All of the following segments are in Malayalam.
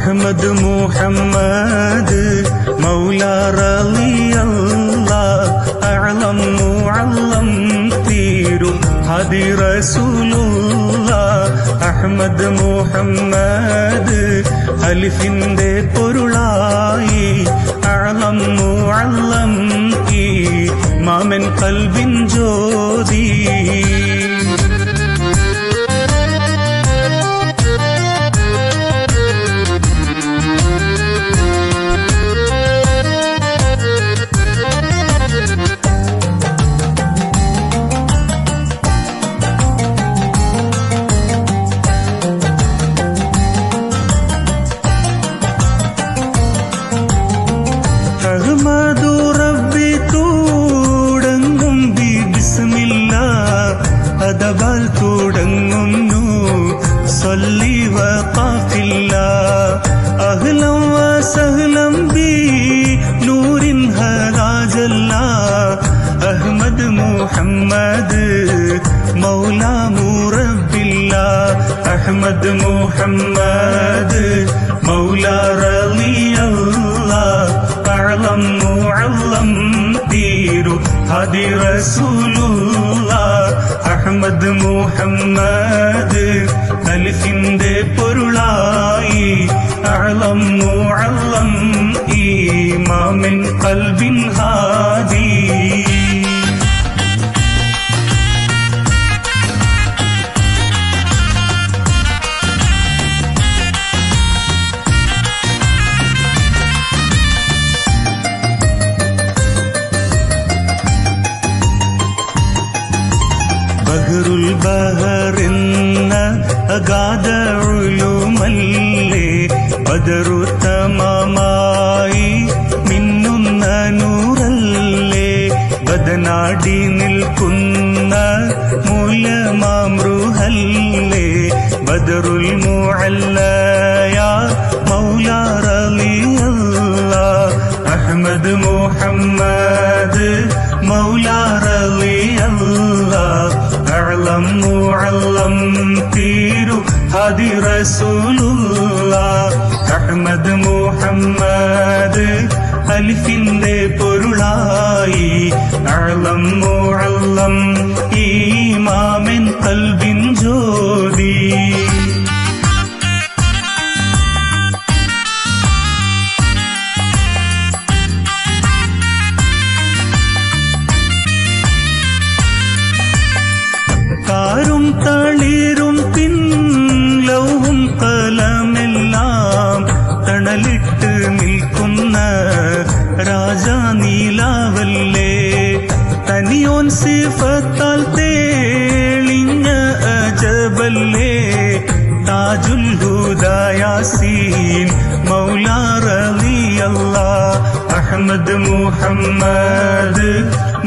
അഹ്മദ് മുഹമ്മദ് മൗല റളിയല്ലാഹ് അഅലം മുഅല്ലം തീരു ഹദി റസൂലുള്ളാഹ് അഹ്മദ് മുഹമ്മദ് അലിഫിന്റെ പൊരുളായി അഅലം മുഅല്ലം ഈ മാമൻ ഖൽബിൻ ജ്യോതി അഹ്മദു റബ്ബി തുടങ്ങും ബിസ്മില്ലാഹ് അദബാൽ തുടങ്ങുന്നു സല്ലി വഖഫില്ലാഹ് അഹ്ലം വസഹ്ലം ബി നൂറിൻ ഹദാജല്ലാഹ് അഹ്മദ് മുഹമ്മദ് മൗലാ മുറബ്ബില്ലാഹ് അഹ്മദ് മുഹമ്മദ് മൗലാ റളിയല്ലാഹ് അഅലം മുഅല്ലം തീരു ഹദി റസൂലുള്ളാഹ് അഹ്മദ് മുഹമ്മദ് അലിഫിന്റെ പൊരുളായി അഅലം മുഅല്ലം ഇമാമിൻ ഖൽബിൻ ഹാദി ബഹ്റുൽ ബഹറെന്ന അഗാധ ഉലുമല്ലേ ബദറു തമാമായി മിന്നുന്ന നൂറല്ലേ ബദനാടി നിൽക്കുന്ന മൂലമാമൃഹല്ലേ ബദറുൽ മുഅല്ലയ മൗലാ റളിയല്ലാഹ് അഹ്മദ് മുഹമ്മദ് മൗലാ റളിയല്ലാഹ് അഅലം മുഅല്ലം തീരു ഹദി റസൂലുള്ളാഹ് അഹ്മദ് മുഹമ്മദ് അലിഫിന്റെ പൊരുളായി അഅലം മുഅല്ലം ഇമാമിൻ ഖൽബിൻ ജ്യോതി കാരും തളിരും പിൻലവും കലമെല്ലാം തണലിട്ട് നിൽക്കുന്ന രാജാ നീലാവല്ലേ തനിയോൻ സിഫത്താൽ തേളിഞ്ഞ അജബല്ലേ താജുൽ ഹുദാ യാസീൻ മൗലാ റളിയല്ലാഹ് അഹ്മദ് മുഹമ്മദ്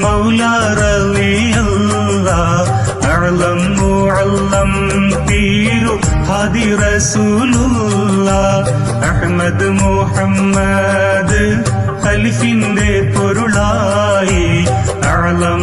മൗലാ റളിയല്ലാഹ് അഅലം മുഅല്ലം തീരു ഹദി റസൂലുള്ളാഹ് അഹ്മദ് മുഹമ്മദ് അലിഫിന്റെ പൊരുളായി അഅലം